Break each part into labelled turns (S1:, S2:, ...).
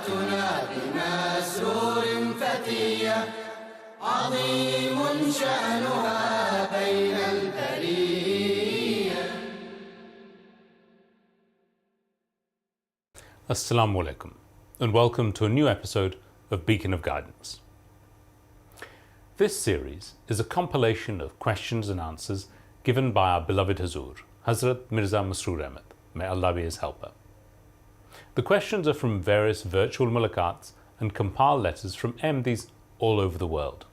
S1: حياتنا بمسرور فتية عظيم شأنها بين البرية.
S2: Assalamu alaikum and welcome to a new episode of Beacon of Guidance. This series is a compilation of questions and answers given by our beloved Hazur, Hazrat Mirza Masroor Ahmad, may Allah be his helper. The questions are from various virtual mulaqats and compiled letters from Ahmadis all over the world.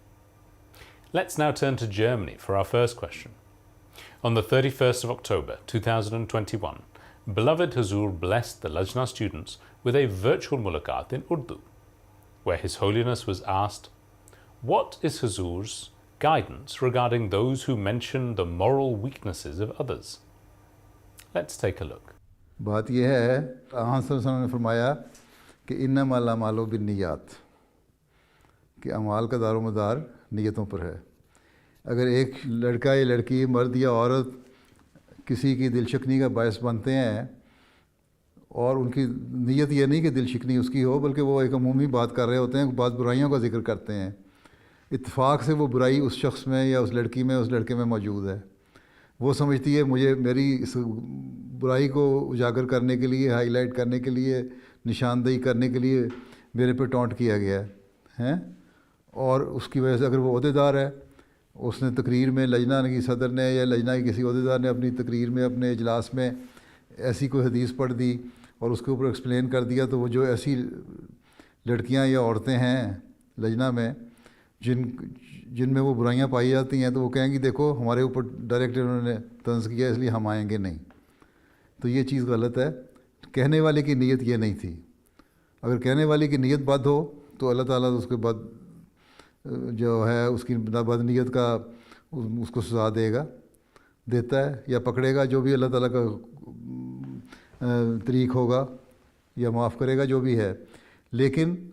S2: Let's now turn to Germany for our first question. On the 31st of October 2021, beloved Hazur blessed the Lajna students with a virtual mulaqat in Urdu, where His Holiness was asked, "What is Hazur's guidance regarding those who mention the moral weaknesses of others?" Let's take a look.
S3: बात यह है, वसल्लम ने फरमाया कि इन्नमल अमालु बिन्नियात, कि अमाल का दारोमदार नीयतों पर है. अगर एक लड़का या लड़की, मर्द या औरत किसी की दिल शिकनी का बायस बनते हैं और उनकी नीयत ये नहीं कि दिल शिकनी उसकी हो, बल्कि वो एक अमूमी बात कर रहे होते हैं, बात बुराइयों का जिक्र करते हैं, इत्तेफाक से वो बुराई उस शख्स में या उस लड़की में, उस लड़के में मौजूद है. वो समझती है मुझे मेरी इस बुराई को उजागर करने के लिए, हाईलाइट करने के लिए, निशानदेही करने के लिए मेरे पे टॉन्ट किया गया है. और उसकी वजह से अगर वो ओहदेदार है, उसने तकरीर में, लजना की सदर ने या लजना की किसी ओहदेदार ने अपनी तकरीर में, अपने इजलास में ऐसी कोई हदीस पढ़ दी और उसके ऊपर एक्सप्लेन कर दिया, तो वो जो ऐसी लड़कियां या औरतें हैं लजना में जिनमें वो बुराइयां पाई जाती हैं, तो वो कहेंगी देखो हमारे ऊपर डायरेक्ट उन्होंने तंज़ किया, इसलिए हम आएंगे नहीं. तो ये चीज़ गलत है. कहने वाले की नीयत ये नहीं थी. अगर कहने वाले की नीयत बद हो तो अल्लाह ताला उसके बाद जो है उसकी बद नीयत का उसको सज़ा देता है या पकड़ेगा, जो भी अल्लाह ताला का तरीक़ होगा, या माफ़ करेगा, जो भी है. लेकिन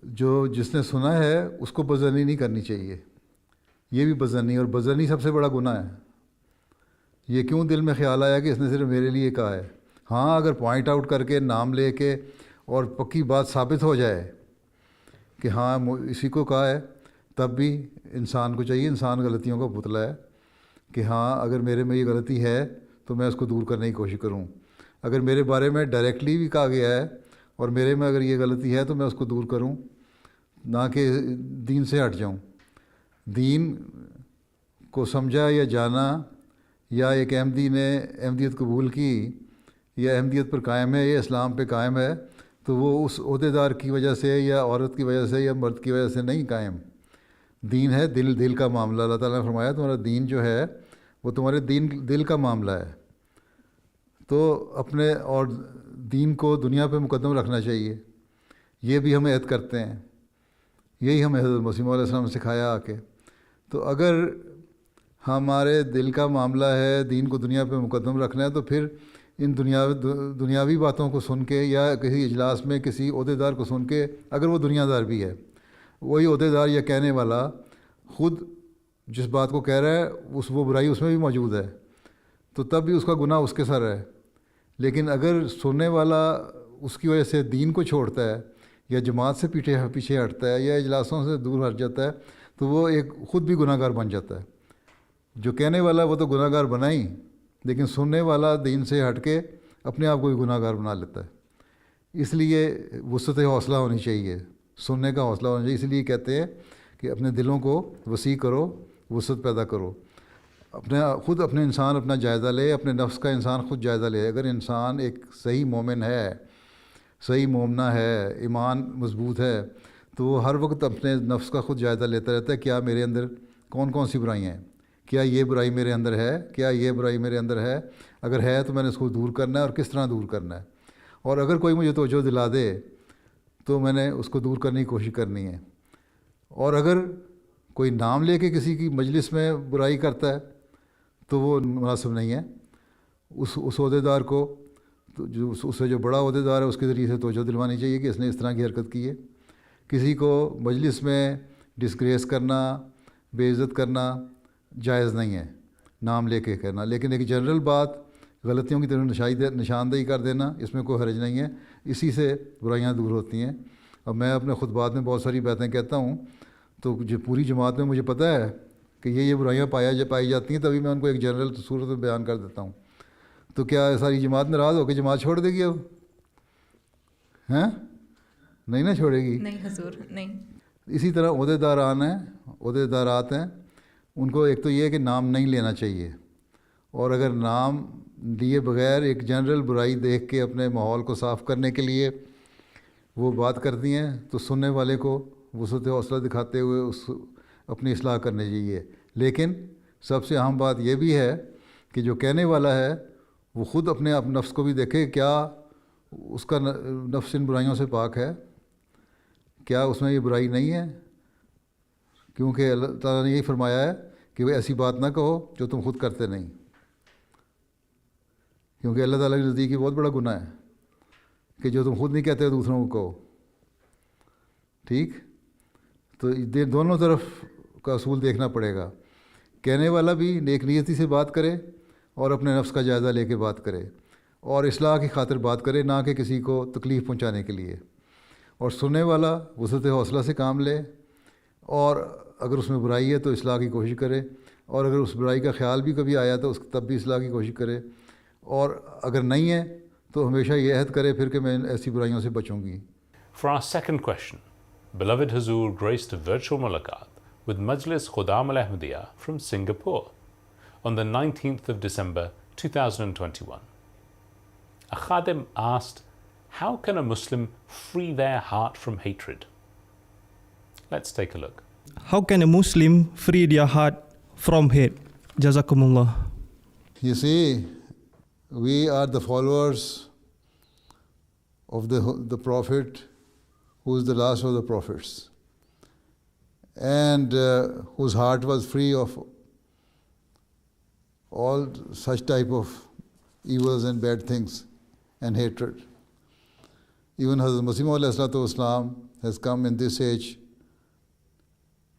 S3: जिसने सुना है उसको बज़नी नहीं करनी चाहिए. ये भी बज़नी, और बज़नी सबसे बड़ा गुनाह है. ये क्यों दिल में ख्याल आया कि इसने सिर्फ मेरे लिए कहा है. हाँ, अगर पॉइंट आउट करके नाम लेके और पक्की बात साबित हो जाए कि हाँ इसी को कहा है, तब भी इंसान को चाहिए, इंसान गलतियों का पुतला है, कि हाँ अगर मेरे में ये गलती है तो मैं उसको दूर करने की कोशिश करूँ. अगर मेरे बारे में डायरेक्टली भी कहा गया है और मेरे में अगर ये गलती है तो मैं उसको दूर करूं, ना कि दीन से हट जाऊं. दीन को समझा या जाना, या एक अहमदी ने अहमदियत कबूल की या अहमदियत पर कायम है या इस्लाम पे कायम है, तो वो उस ओहदेदार की वजह से या औरत की वजह से या मर्द की वजह से नहीं कायम. दीन है दिल का मामला. अल्लाह ताला ने फरमाया तुम्हारा दीन जो है वो तुम्हारे दिल का मामला है. तो अपने और दीन को दुनिया पे मुकद्दम रखना चाहिए. ये भी हम ऐद करते हैं. यही हमें हज़रत मसीह मौऊद अलैहिस्सलाम ने सिखाया आके. तो अगर हमारे दिल का मामला है, दीन को दुनिया पे मुकद्दम रखना है, तो फिर इन दुनियावी बातों को सुन के या किसी इजलास में किसी ओहदेदार को सुन के, अगर वो दुनियादार भी है, वही ओहदेदार या कहने वाला ख़ुद जिस बात को कह रहा है वो बुराई उसमें भी मौजूद है, तो तब भी उसका गुनाह उसके सर है. लेकिन अगर सुनने वाला उसकी वजह से दीन को छोड़ता है या जमात से पीछे हटता है या इजलासों से दूर हट जाता है, तो वो एक ख़ुद भी गुनाहगार बन जाता है. जो कहने वाला वो तो गुनाहगार बना ही, लेकिन सुनने वाला दीन से हट के अपने आप को भी गुनाहगार बना लेता है. इसलिए वुसअत हौसला होनी चाहिए, सुनने का हौसला होना चाहिए. इसलिए कहते हैं कि अपने दिलों को वसी करो, वुसअत पैदा करो. अपने इंसान अपना जायज़ा ले, अपने नफ्स का इंसान ख़ुद जायज़ा ले. अगर इंसान एक सही मोमिन है, सही मोमना है, ईमान मजबूत है, तो वो हर वक्त अपने नफ्स का ख़ुद जायज़ा लेता रहता है. क्या मेरे अंदर कौन कौन सी बुराइयाँ हैं, क्या ये बुराई मेरे अंदर है, क्या ये बुराई मेरे अंदर है, अगर है तो मैंने इसको दूर करना है और किस तरह दूर करना है. और अगर कोई मुझे तवज्जो दिला दे तो मैंने उसको दूर करने की कोशिश करनी है. और अगर कोई नाम लेके किसी की मजलिस में बुराई करता है तो वो मुनासिब नहीं है. उस ओहदेदार को तो उससे जो बड़ा ओहदेदार है उसके ज़रिए से तवज्जो दिलवानी चाहिए कि इसने इस तरह की हरकत की है. किसी को मजलिस में डिस्ग्रेस करना, बेइज्जत करना जायज़ नहीं है, नाम लेके कहना. लेकिन एक जनरल बात गलतियों की तरफ निशानदेही कर देना, इसमें कोई हर्ज नहीं है, इसी से बुराइयाँ दूर होती हैं। अब मैं अपने खुतबात में बहुत सारी बातें कहता हूँ, तो जो पूरी जमात में मुझे पता है कि ये बुराइयाँ पाई जाती हैं, तभी मैं उनको एक जनरल सूरत में बयान कर देता हूँ। तो क्या सारी जमात नाराज़ होकर जमात छोड़ देगी अब? हैं? नहीं ना छोड़ेगी।
S4: नहीं हुजूर, नहीं।
S3: इसी तरह ओहदेदारात हैं, उनको एक तो ये है कि नाम नहीं लेना चाहिए, और अगर नाम लिए बग़ैर एक जनरल बुराई देख के अपने माहौल को साफ़ करने के लिए वो बात करती हैं, तो सुनने वाले को वुसअत हौसला दिखाते हुए उस अपनी इस्लाह करनी चाहिए। लेकिन सबसे अहम बात यह भी है कि जो कहने वाला है वो ख़ुद अपने नफ्स को भी देखे, क्या उसका नफ्स इन बुराइयों से पाक है, क्या उसमें ये बुराई नहीं है? क्योंकि अल्लाह ताला ने यही फरमाया है कि वह ऐसी बात ना कहो जो तुम खुद करते नहीं, क्योंकि अल्लाह ताला के नज़दीक ये बहुत बड़ा गुनाह है कि जो तुम खुद नहीं कहते दूसरों को कहो। ठीक, तो दोनों तरफ का असूल देखना पड़ेगा। कहने वाला भी नेक नियति से बात करे और अपने नफ्स का जायज़ा लेके बात करे और इस्लाह की खातिर बात करे, ना कि किसी को तकलीफ़ पहुंचाने के लिए। और सुनने वाला वुसअत हौसला से काम ले, और अगर उसमें बुराई है तो इस्लाह की कोशिश करे, और अगर उस बुराई का ख्याल भी कभी आया तो तब भी इस्लाह की कोशिश करे, और अगर नहीं है तो हमेशा ये अहद करे फिर कि मैं ऐसी बुराइयों से बचूंगी।
S2: For our second question, beloved Hazur graced a virtual mulaqat with Majlis Khuddam al-Ahmadiyya from Singapore on the 19th of December 2021. A khadim asked, how can a Muslim free their heart from hatred? Let's take a look.
S5: How can a Muslim free their heart from hate? Jazakumullah.
S3: You see, we are the followers of the Prophet, who is the last of the prophets, and whose heart was free of all such type of evils and bad things and hatred. Even Hazrat Masih Islam has come in this age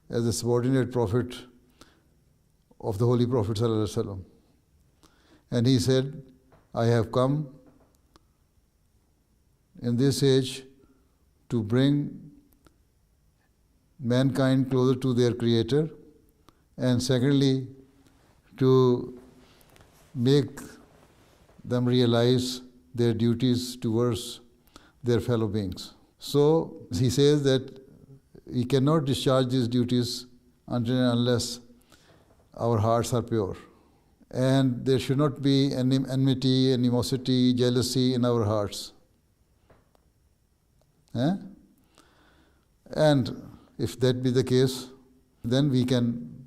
S3: as a subordinate prophet of the Holy Prophet ﷺ. And he said, I have come in this age to bring mankind closer to their Creator, and secondly, to make them realize their duties towards their fellow beings. So he says that we cannot discharge these duties until and unless our hearts are pure. And there should not be any enmity, animosity, jealousy in our hearts. And if that be the case, then we can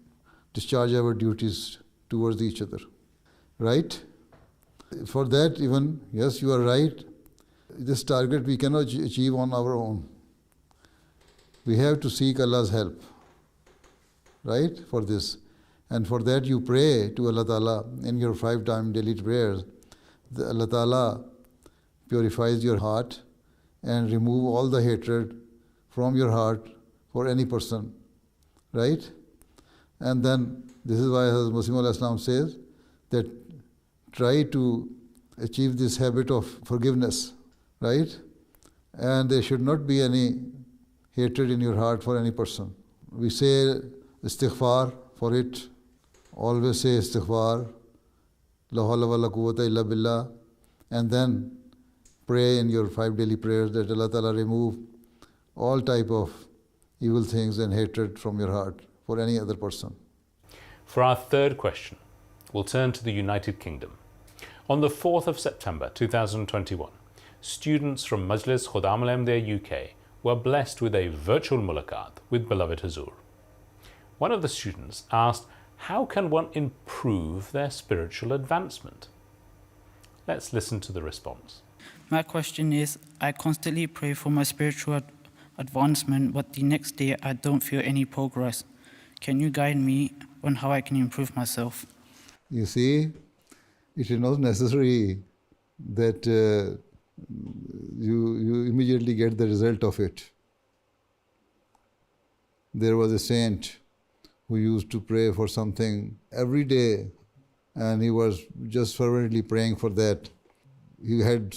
S3: discharge our duties towards each other. Right? For that even, yes, you are right, this target we cannot achieve on our own. We have to seek Allah's help, right, for this. And for that you pray to Allah Ta'ala in your 5-time daily prayers. Allah Ta'ala purifies your heart and remove all the hatred from your heart for any person, right? And then this is why Hazrat Masih Islam says that try to achieve this habit of forgiveness, right? And there should not be any hatred in your heart for any person. We say istighfar for it. Always say istighfar, la hawla wa la quwwata illa billah, and then pray in your 5 daily prayers that Allah Ta'ala remove all type of evil things and hatred from your heart for any other person.
S2: For our third question, we'll turn to the United Kingdom. On the 4th of September 2021, students from Majlis Khuddam al-Ahmadiyya UK were blessed with a virtual mulaqat with beloved Hazur. One of the students asked, how can one improve their spiritual advancement? Let's listen to the response.
S6: My question is, I constantly pray for my spiritual advancement, but the next day I don't feel any progress. Can you guide me on how I can improve myself?
S3: You see, it is not necessary that you immediately get the result of it. There was a saint who used to pray for something every day and he was just fervently praying for that. He had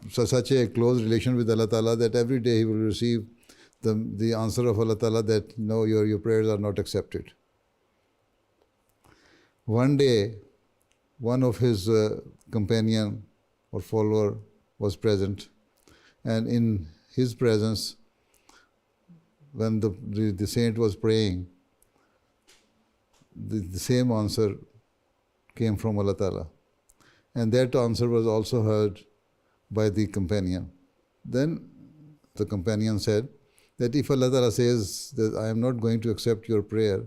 S3: such a close relation with Allah Ta'ala that every day he will receive the answer of Allah Ta'ala that no, your prayers are not accepted. One day, one of his companion or follower was present, and in his presence, when the saint was praying, the same answer came from Allah Ta'ala. And that answer was also heard by the companion. Then the companion said that if Allah Ta'ala says that I am not going to accept your prayer,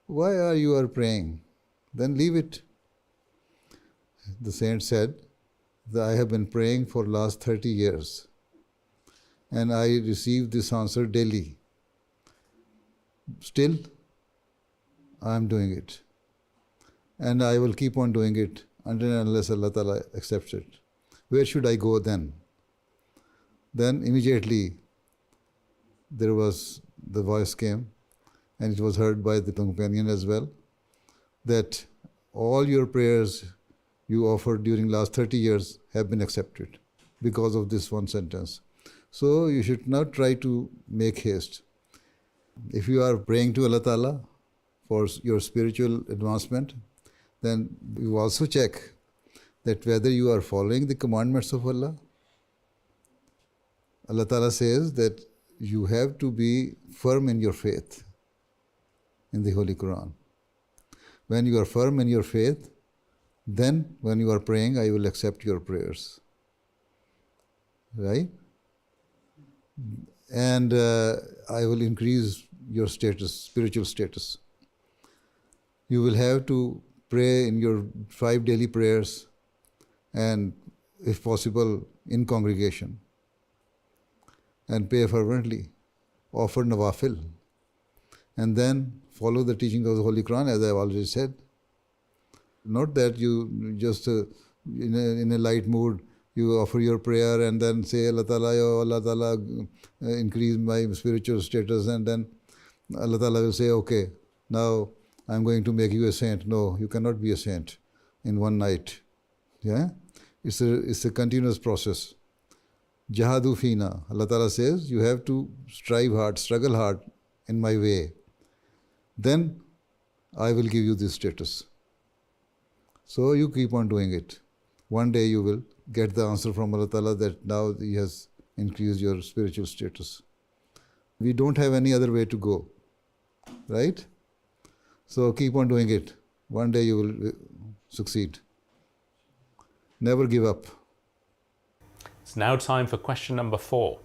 S3: why are you praying? Then leave it. The saint said that I have been praying for last 30 years and I receive this answer daily. Still, I am doing it. And I will keep on doing it until and unless Allah Ta'ala accepts it. Where should I go then? Then immediately the voice came, and it was heard by the companion as well, that all your prayers you offered during last 30 years have been accepted because of this one sentence. So you should not try to make haste. If you are praying to Allah Ta'ala for your spiritual advancement, then you also check that whether you are following the commandments of Allah. Allah Ta'ala says that you have to be firm in your faith in the Holy Quran. When you are firm in your faith, then when you are praying, I will accept your prayers. Right? And I will increase your status, spiritual status. You will have to pray in your 5 daily prayers and, if possible, in congregation. And pray fervently, offer nawafil, and then follow the teaching of the Holy Quran, as I have already said. Not that you just in a light mood, you offer your prayer and then say, Allah Ta'ala, oh Allah Ta'ala, increase my spiritual status, and then Allah Ta'ala will say, okay, now I'm going to make you a saint. No, you cannot be a saint in one night. Yeah? It's a continuous process. Jahadu fina. Allah Ta'ala says, you have to strive hard, struggle hard in my way. Then I will give you this status. So you keep on doing it. One day you will get the answer from Allah Ta'ala that now He has increased your spiritual status. We don't have any other way to go. Right? So keep on doing it. One day you will succeed. Never give up.
S2: It's now time for question number 4.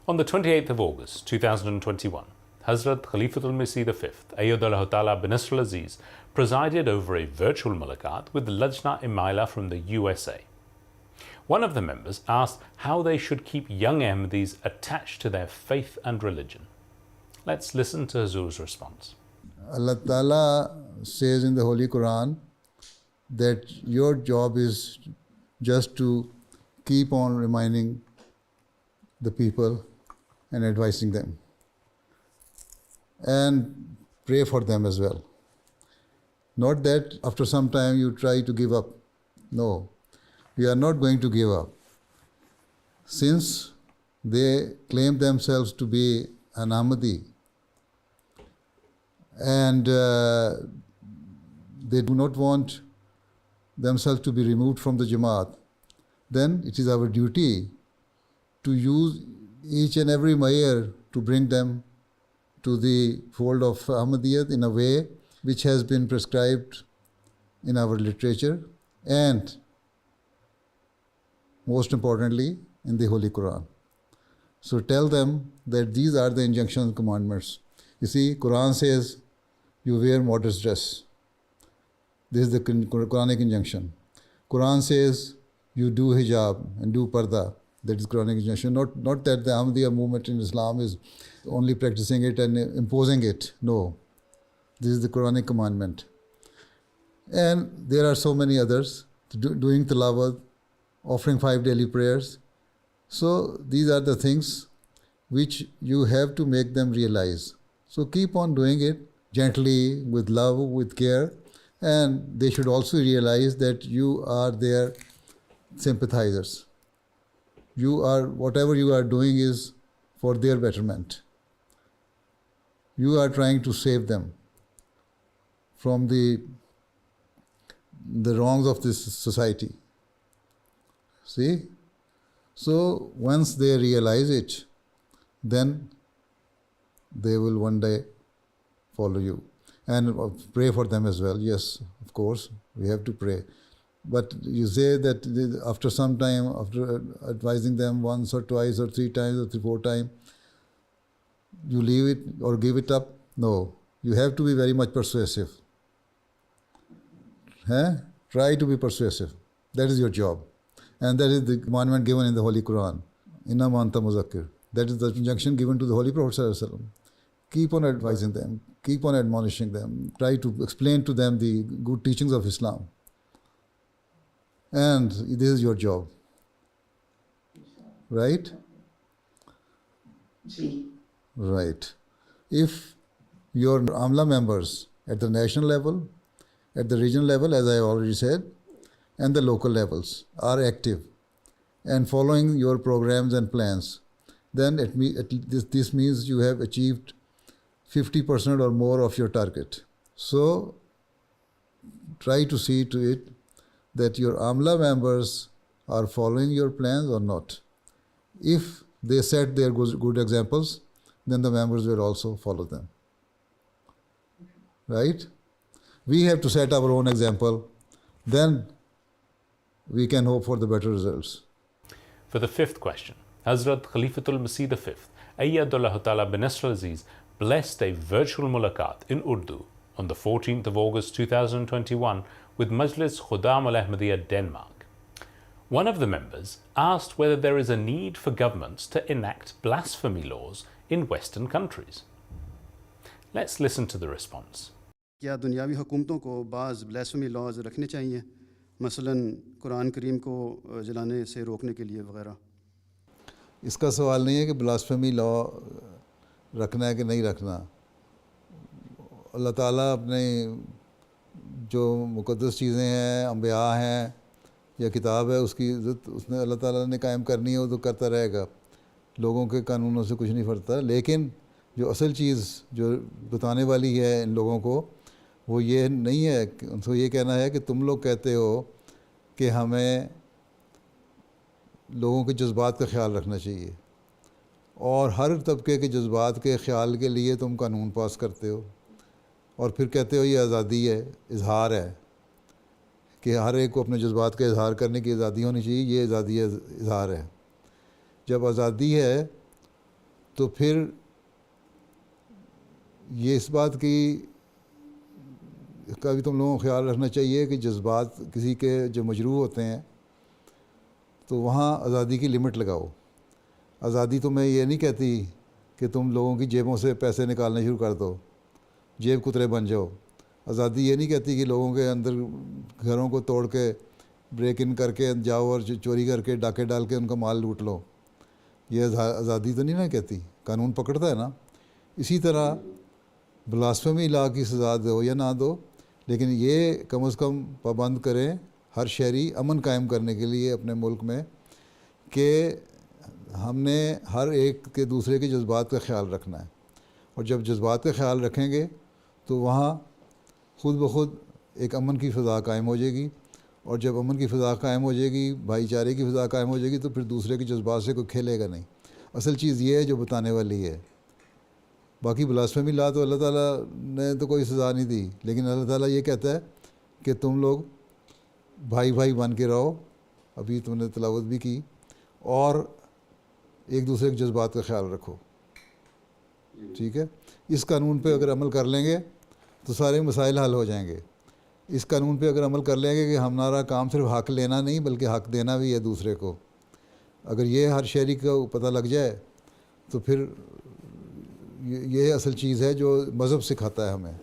S2: On the 28th of August 2021, Hazrat Khalifatul Masih V, Ayyadullah Ta'ala bin Nasr al-Aziz, presided over a virtual mulaqat with Lajna Imaila from the USA. One of the members asked how they should keep young Ahmadis attached to their faith and religion. Let's listen to Hazur's response.
S3: Allah Ta'ala says in the Holy Quran that your job is just to keep on reminding the people and advising them, and pray for them as well. Not that after some time you try to give up. No, we are not going to give up. Since they claim themselves to be an Ahmadi, and they do not want themselves to be removed from the Jamaat, then it is our duty to use each and every mayor to bring them to the fold of Ahmadiyyat in a way which has been prescribed in our literature and, most importantly, in the Holy Quran. So tell them that these are the injunctions and commandments. You see, Quran says you wear modest dress. This is the Quranic injunction. Quran says you do hijab and do parda. That is Quranic injunction. Not that the Ahmadiyya movement in Islam is only practicing it and imposing it. No. This is the Quranic commandment. And there are so many others. Doing tilawat, offering 5 daily prayers. So these are the things which you have to make them realize. So keep on doing it gently, with love, with care, And they should also realize that you are their sympathizers. Whatever you are doing is for their betterment. You are trying to save them from the wrongs of this society. See? So once they realize it, then they will one day follow you. And pray for them as well. Yes, of course, we have to pray. But you say that after some time, after advising them once or twice or 3 times or 4 times, you leave it or give it up? No. You have to be very much persuasive. Try to be persuasive. That is your job. And that is the commandment given in the Holy Quran. Inna ma anta muzakkir. That is the injunction given to the Holy Prophet sallallahu alaihi wasallam. Keep on advising them. Keep on admonishing them. Try to explain to them the good teachings of Islam. And this is your job. Right? Right. If your Amla members at the national level, at the regional level, as I already said, and the local levels are active and following your programs and plans, then this means you have achieved 50% or more of your target. So try to see to it that your Amla members are following your plans or not. If they set their good examples, then the members will also follow them. Right? We have to set our own example. Then we can hope for the better results.
S2: For the 5th question, Hazrat Khalifatul Masih V, Ayyadullah Ta'ala bin Nasr Aziz, blessed a virtual mulaqat in Urdu on the 14th of August 2021 with Majlis Khuddam al-Ahmadiyya Denmark. One of the members asked whether there is a need for governments to enact blasphemy laws in Western countries. Let's listen to the response.
S4: کیا دنیاوی حکومتوں کو بعض بلیسفمی laws رکھنے چاہیے، مثلاً قرآن کریم کو جلانے سے روکنے کے لیے وغیرہ؟
S3: اس کا سوال نہیں ہے کہ بلاسفیمی لا رکھنا ہے کہ نہیں رکھنا. اللہ تعالیٰ اپنے جو مقدس چیزیں ہیں، انبیاء ہیں یا کتاب ہے، اس کی عزت اس نے اللہ تعالیٰ نے قائم کرنی ہے، وہ تو کرتا رہے گا. لوگوں کے قانونوں سے کچھ نہیں فرقتا. لیکن جو اصل چیز جو بتانے والی ہے ان لوگوں کو، وہ یہ نہیں ہے کہ ان کو یہ کہنا ہے کہ تم لوگ کہتے ہو کہ ہمیں لوگوں کے جذبات کا خیال رکھنا چاہیے، اور ہر طبقے کے جذبات کے خیال کے لیے تم قانون پاس کرتے ہو، اور پھر کہتے ہو یہ آزادی ہے، اظہار ہے کہ ہر ایک کو اپنے جذبات کا اظہار کرنے کی آزادی ہونی چاہیے. یہ آزادی ہے، اظہار ہے. جب آزادی ہے تو پھر یہ اس بات کا بھی تم لوگوں کو خیال رکھنا چاہیے کہ جذبات کسی کے جو مجروح ہوتے ہیں تو وہاں آزادی کی لمٹ لگاؤ. آزادی تمہیں یہ نہیں کہتی کہ تم لوگوں کی جیبوں سے پیسے نکالنے شروع کر دو، جیب کترے بن جاؤ. آزادی یہ نہیں کہتی کہ لوگوں کے اندر گھروں کو توڑ کے بریک ان کر کے جاؤ اور چوری کر کے ڈاکے ڈال کے ان کا مال لوٹ لو. یہ آزادی تو نہیں نا کہتی. قانون پکڑتا ہے نا. اسی طرح بلاسفیمی لا کی سزا دو یا نہ دو، لیکن یہ کم از کم پابند کریں ہر شہری امن قائم کرنے کے لیے اپنے ملک میں کہ ہم نے ہر ایک کے دوسرے کے جذبات کا خیال رکھنا ہے. اور جب جذبات کا خیال رکھیں گے تو وہاں خود بخود ایک امن کی فضا قائم ہو جائے گی. اور جب امن کی فضا قائم ہو جائے گی، بھائی چارے کی فضا قائم ہو جائے گی، تو پھر دوسرے کے جذبات سے کوئی کھیلے گا نہیں. اصل چیز یہ ہے جو بتانے والی ہے. باقی بلاسفیمی لا تو اللہ تعالیٰ نے تو کوئی سزا نہیں دی، لیکن اللہ تعالیٰ یہ کہتا ہے کہ تم لوگ بھائی بھائی بن کے رہو. ابھی تم نے تلاوت بھی کی. اور ایک دوسرے کے جذبات کا خیال رکھو. ٹھیک ہے. اس قانون پہ اگر عمل کر لیں گے تو سارے مسائل حل ہو جائیں گے. اس قانون پہ اگر عمل کر لیں گے کہ ہمارا کام صرف حق لینا نہیں بلکہ حق دینا بھی ہے دوسرے کو، اگر یہ ہر شہری کو پتہ لگ جائے تو پھر یہ اصل چیز ہے جو مذہب سکھاتا ہے ہمیں.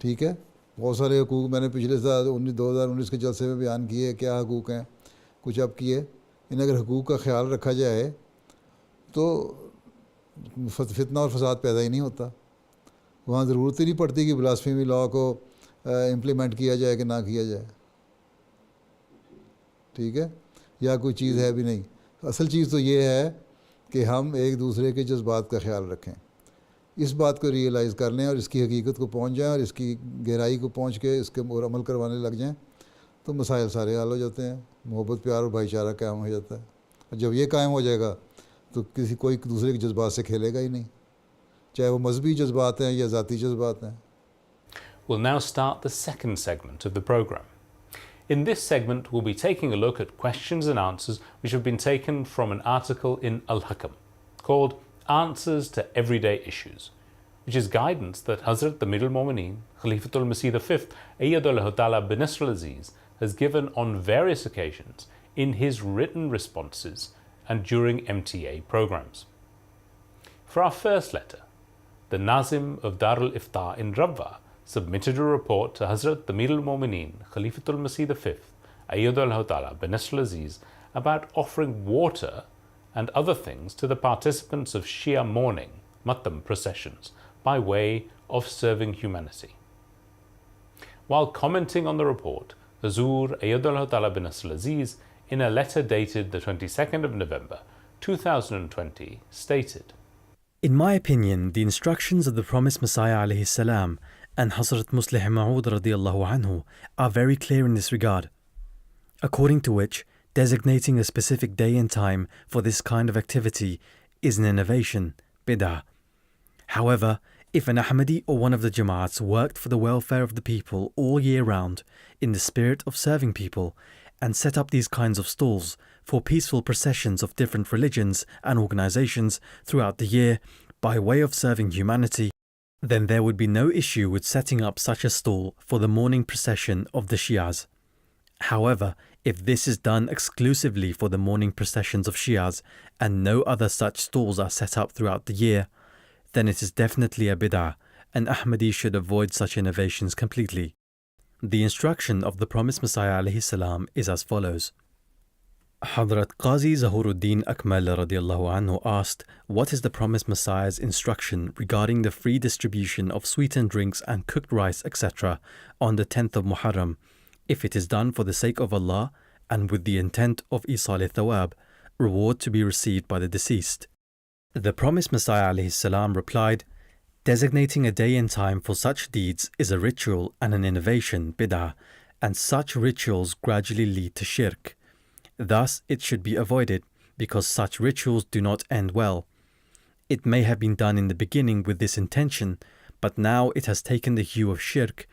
S3: ٹھیک ہے. بہت سارے حقوق میں نے پچھلے سال 2019 کے جلسے میں بیان کیے، کیا حقوق ہیں، کچھ اب کیے. ان اگر حقوق کا خیال رکھا جائے تو فتنہ اور فساد پیدا ہی نہیں ہوتا. وہاں ضرورت ہی نہیں پڑتی کہ بلاسفیمی لا کو इम्प्लीमेंट किया जाए कि ना किया जाए, ठीक है, या कोई चीज़ है भी नहीं। असल चीज़ तो ये है कि हम एक दूसरे के जज्बात का ख्याल रखें, इस बात को रियलाइज़ कर लें और इसकी हकीकत को पहुंच जाएं और इसकी गहराई को पहुंच के इसके ऊपर अमल करवाने लग जाएं, तो मसाइल सारे हल हो जाते हैं, मोहब्बत प्यार और भाईचारा कायम हो जाता है। और जब ये कायम हो जाएगा तो कोई दूसरे के जज्बात से खेलेगा ही नहीं, चाहे वो मजहबी जज्बात हैं या ज़ाती जज्बात हैं।
S2: We'll now start the second segment of the programme. In this segment, we'll be taking a look at questions and answers which have been taken from an article in Al-Hakam called Answers to Everyday Issues, which is guidance that Hazrat the Middle Mu'mineen, Khalifatul Masih V, Ayyadullah Ta'ala bin Nasr al-Aziz, has given on various occasions in his written responses and during MTA programmes. For our first letter, the Nazim of Darul Iftar in Rabwa submitted a report to Hazrat the Middle Mu'mineen, Khalifatul Masih V, Ayyadullah Ta'ala bin Nasr al-Aziz, about offering water and other things to the participants of Shia mourning, Mattam processions, by way of serving humanity. While commenting on the report, Hazur Ayyadullah Ta'ala bin Nasr al-Aziz, in a letter dated the 22nd of November 2020, stated,
S7: In my opinion, the instructions of the promised Messiah alayhi salam and Hazrat Muslih Ma'ud radiyallahu anhu are very clear in this regard, according to which designating a specific day and time for this kind of activity is an innovation, bid'ah. However, if an Ahmadi or one of the Jamaats worked for the welfare of the people all year round in the spirit of serving people and set up these kinds of stalls for peaceful processions of different religions and organizations throughout the year by way of serving humanity, then there would be no issue with setting up such a stall for the morning procession of the Shias. However, if this is done exclusively for the morning processions of Shias and no other such stalls are set up throughout the year, then it is definitely a bid'ah, and Ahmadi should avoid such innovations completely. The instruction of the promised Messiah alayhi salam is as follows. Hadrat Qazi Zahuruddin Akmal radiallahu anhu asked, what is the promised Messiah's instruction regarding the free distribution of sweetened drinks and cooked rice, etc. on the 10th of Muharram, if it is done for the sake of Allah and with the intent of Isal Thawab, reward to be received by the deceased? The promised Messiah alayhi salam replied, designating a day and time for such deeds is a ritual and an innovation, bid'ah, and such rituals gradually lead to shirk. Thus, it should be avoided, because such rituals do not end well. It may have been done in the beginning with this intention, but now it has taken the hue of shirk,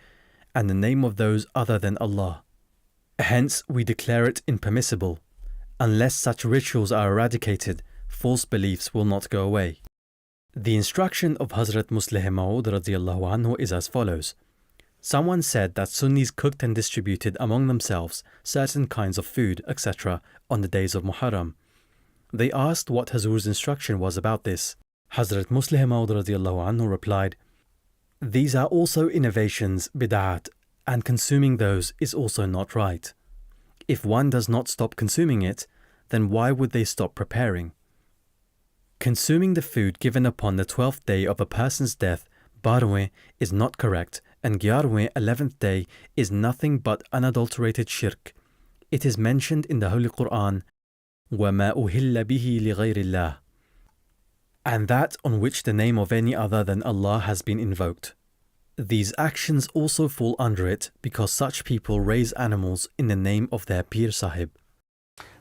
S7: and the name of those other than Allah. Hence, we declare it impermissible. Unless such rituals are eradicated, false beliefs will not go away. The instruction of Hazrat Muslih Ma'ud radiyallahu anhu is as follows. Someone said that Sunnis cooked and distributed among themselves certain kinds of food, etc. on the days of Muharram. They asked what Hazur's instruction was about this. Hazrat Muslih Ma'ud radiyallahu anhu replied, these are also innovations, bid'at, and consuming those is also not right. If one does not stop consuming it, then why would they stop preparing? Consuming the food given upon the 12th day of a person's death, Barwe, is not correct, and Gyarwe, 11th day, is nothing but unadulterated shirk. It is mentioned in the Holy Quran, وَمَا أُهِلَّ بِهِ لِغَيْرِ اللَّهِ, and that on which the name of any other than Allah has been invoked. These actions also fall under it because such people raise animals in the name of their Pir Sahib.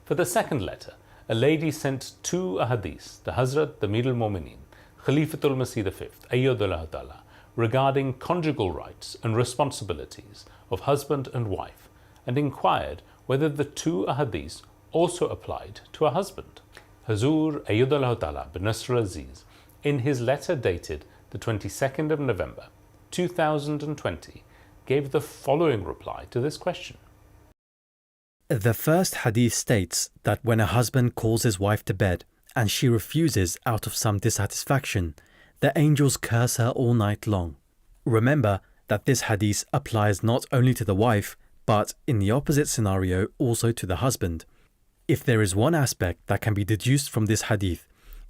S2: For the second letter, a lady sent two ahadith to Hazrat the Middle Mu'mineen, Khalifatul Masih V, Ayyadullah Ta'ala, regarding conjugal rights and responsibilities of husband and wife, and inquired whether the two ahadith also applied to a husband. Hazur Ayyadullah Ta'ala bin Nasr al-Aziz, in his letter dated the 22nd of November 2020, gave the following reply to this question.
S7: The first hadith states that when a husband calls his wife to bed and she refuses out of some dissatisfaction, the angels curse her all night long. Remember that this hadith applies not only to the wife, but in the opposite scenario also to the husband. If there is one aspect that can be deduced from this hadith,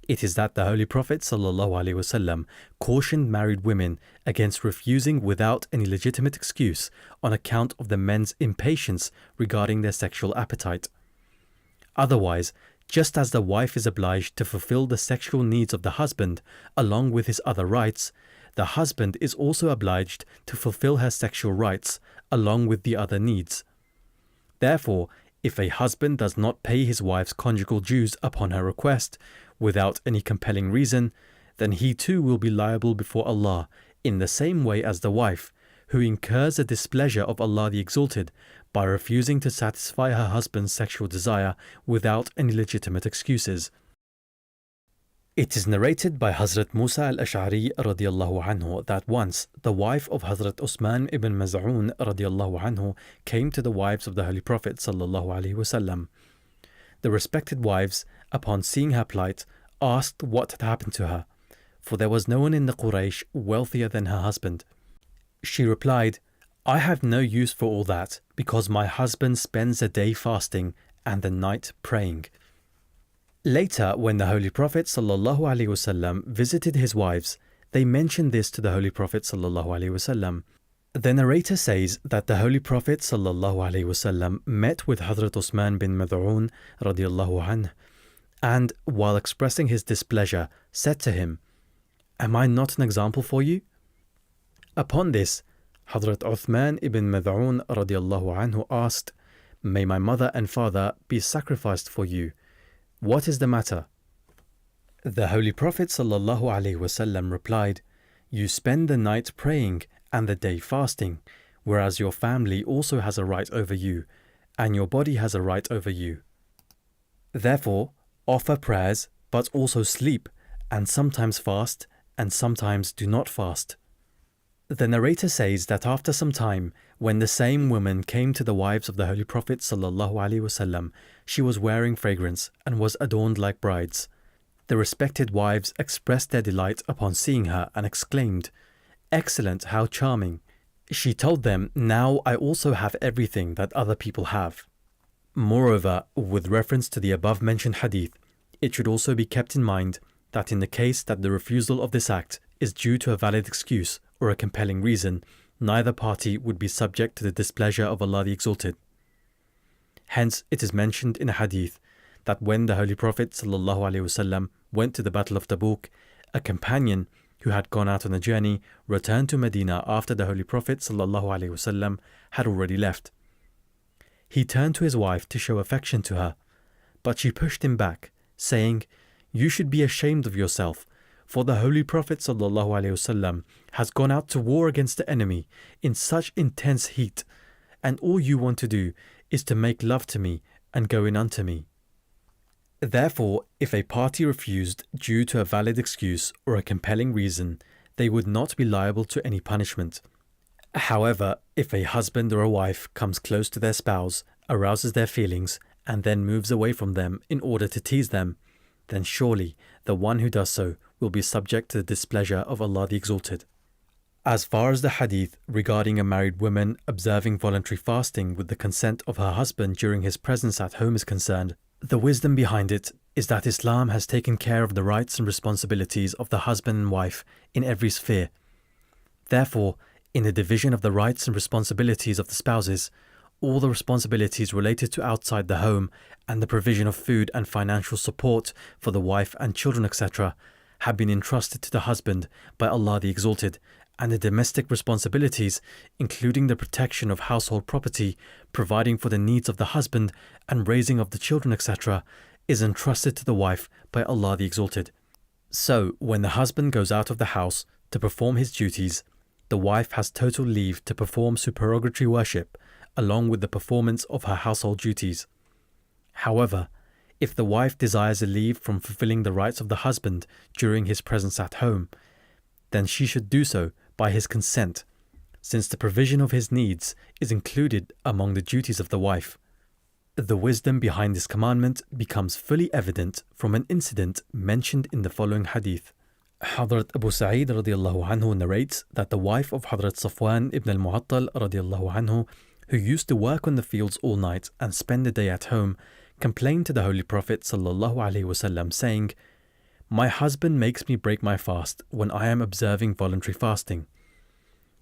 S7: It is that the Holy Prophet ﷺ cautioned married women against refusing without any legitimate excuse on account of the men's impatience regarding their sexual appetite. Otherwise, just as the wife is obliged to fulfill the sexual needs of the husband along with his other rights, the husband is also obliged to fulfill her sexual rights along with the other needs. Therefore, if a husband does not pay his wife's conjugal dues upon her request, without any compelling reason, then he too will be liable before Allah in the same way as the wife, who incurs the displeasure of Allah the Exalted by refusing to satisfy her husband's sexual desire without any legitimate excuses. It is narrated by Hazrat Musa al-Ash'ari radiallahu anhu that once the wife of Hazrat Usman ibn Maz'un radiallahu anhu came to the wives of the Holy Prophet sallallahu alaihi wasallam. The respected wives, upon seeing her plight, asked what had happened to her, for there was no one in the Quraysh wealthier than her husband. She replied, "I have no use for all that, because my husband spends the day fasting and the night praying." Later, when the Holy Prophet ﷺ visited his wives, they mentioned this to the Holy Prophet ﷺ. The narrator says that the Holy Prophet ﷺ met with Hazrat Usman bin Mad'un radiallahu anh, and while expressing his displeasure, said to him, "Am I not an example for you?" Upon this, Hazrat Uthman ibn Mad'un radiallahu anhu asked, "May my mother and father be sacrificed for you. What is the matter?" The Holy Prophet ﷺ replied, "You spend the night praying and the day fasting, whereas your family also has a right over you, and your body has a right over you. Therefore, offer prayers, but also sleep, and sometimes fast, and sometimes do not fast." The narrator says that after some time, when the same woman came to the wives of the Holy Prophet ﷺ, she was wearing fragrance and was adorned like brides. The respected wives expressed their delight upon seeing her and exclaimed, "Excellent, how charming." She told them, "Now I also have everything that other people have." Moreover, with reference to the above mentioned hadith, it should also be kept in mind that in the case that the refusal of this act is due to a valid excuse or a compelling reason, neither party would be subject to the displeasure of Allah the Exalted. Hence, it is mentioned in a hadith that when the Holy Prophet ﷺ went to the Battle of Tabuk, a companion who had gone out on a journey returned to Medina after the Holy Prophet ﷺ had already left. He turned to his wife to show affection to her, but she pushed him back, saying, "You should be ashamed of yourself, for the Holy Prophet ﷺ has gone out to war against the enemy in such intense heat, and all you want to do is to make love to me and go in unto me." Therefore, if a party refused due to a valid excuse or a compelling reason, they would not be liable to any punishment. However, if a husband or a wife comes close to their spouse, arouses their feelings, and then moves away from them in order to tease them, then surely the one who does so will be subject to the displeasure of Allah the Exalted. As far as the hadith regarding a married woman observing voluntary fasting with the consent of her husband during his presence at home is concerned, the wisdom behind it is that Islam has taken care of the rights and responsibilities of the husband and wife in every sphere. Therefore, in the division of the rights and responsibilities of the spouses, all the responsibilities related to outside the home and the provision of food and financial support for the wife and children, etc., have been entrusted to the husband by Allah the Exalted, and the domestic responsibilities, including the protection of household property, providing for the needs of the husband, and raising of the children, etc., is entrusted to the wife by Allah the Exalted. So, when the husband goes out of the house to perform his duties, the wife has total leave to perform supererogatory worship, along with the performance of her household duties. However, if the wife desires a leave from fulfilling the rights of the husband during his presence at home, then she should do so by his consent, since the provision of his needs is included among the duties of the wife. The wisdom behind this commandment becomes fully evident from an incident mentioned in the following hadith. Hazrat Abu Sa'id radiallahu anhu narrates that the wife of Hazrat Safwan ibn al-Mu'attal radiallahu anhu, who used to work on the fields all night and spend the day at home, complained to the Holy Prophet sallallahu alaihi wasallam, saying, My husband makes me break my fast when I am observing voluntary fasting.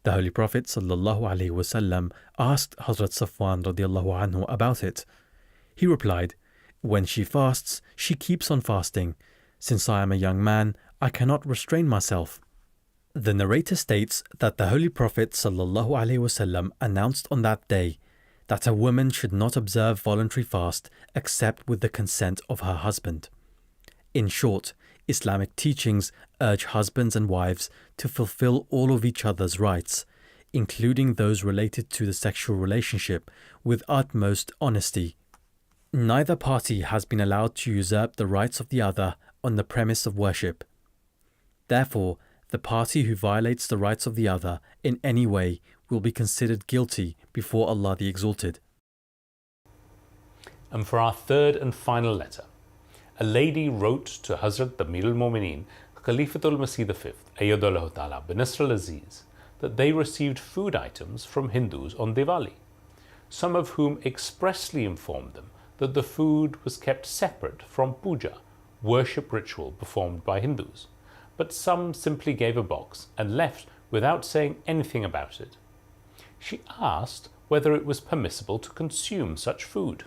S7: The Holy Prophet ﷺ asked Hazrat Safwan radiallahu anhu about it. He replied, "When she fasts, she keeps on fasting. Since I am a young man, I cannot restrain myself." The narrator states that the Holy Prophet ﷺ announced on that day that a woman should not observe voluntary fast except with the consent of her husband. In short, Islamic teachings urge husbands and wives to fulfill all of each other's rights, including those related to the sexual relationship, with utmost honesty. Neither party has been allowed to usurp the rights of the other on the premise of worship. Therefore, the party who violates the rights of the other in any way will be considered guilty before Allah the Exalted.
S2: And for our third and final letter, a lady wrote to Hazrat Amir al-Mu'mineen, Khalifatul Masih V, Ayyadullah Ta'ala bin Nasr al-Aziz, that they received food items from Hindus on Diwali, some of whom expressly informed them that the food was kept separate from puja, worship ritual performed by Hindus, but some simply gave a box and left without saying anything about it. She asked whether it was permissible to consume such food.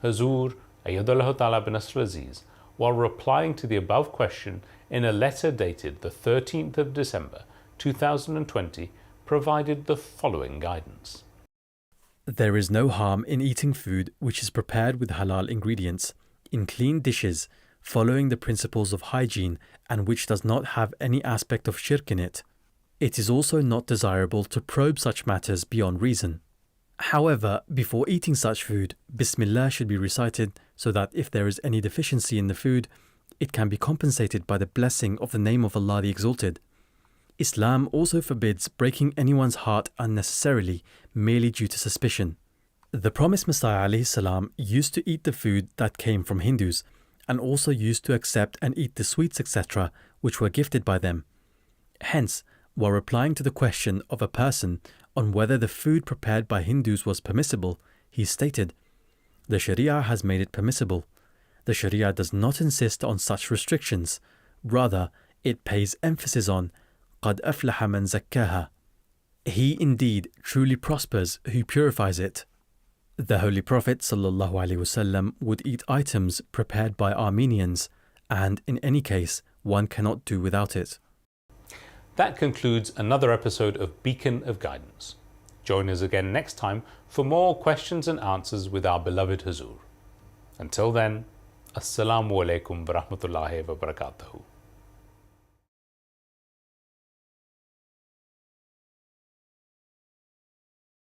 S2: Hazur Ayyadullah Ta'ala bin Nasr al-Aziz, while replying to the above question in a letter dated the 13th of December 2020, provided the following guidance.
S7: There is no harm in eating food which is prepared with halal ingredients, in clean dishes, following the principles of hygiene, and which does not have any aspect of shirk in it. It is also not desirable to probe such matters beyond reason. However, before eating such food, Bismillah should be recited so that if there is any deficiency in the food, it can be compensated by the blessing of the name of Allah the Exalted. Islam also forbids breaking anyone's heart unnecessarily, merely due to suspicion. The promised Messiah ﷺ used to eat the food that came from Hindus, and also used to accept and eat the sweets, etc., which were gifted by them. Hence, while replying to the question of a person on whether the food prepared by Hindus was permissible, he stated, "The Sharia has made it permissible. The Sharia does not insist on such restrictions. Rather, it pays emphasis on قَدْ أَفْلَحَ مَنْ زَكَّاهَا. He indeed truly prospers who purifies it." The Holy Prophet ﷺ would eat items prepared by Armenians, and in any case, one cannot do without it.
S2: That concludes another episode of Beacon of Guidance. Join us again next time for more questions and answers with our beloved Hazur. Until then, Assalamu alaikum wa rahmatullahi wa barakatuhu.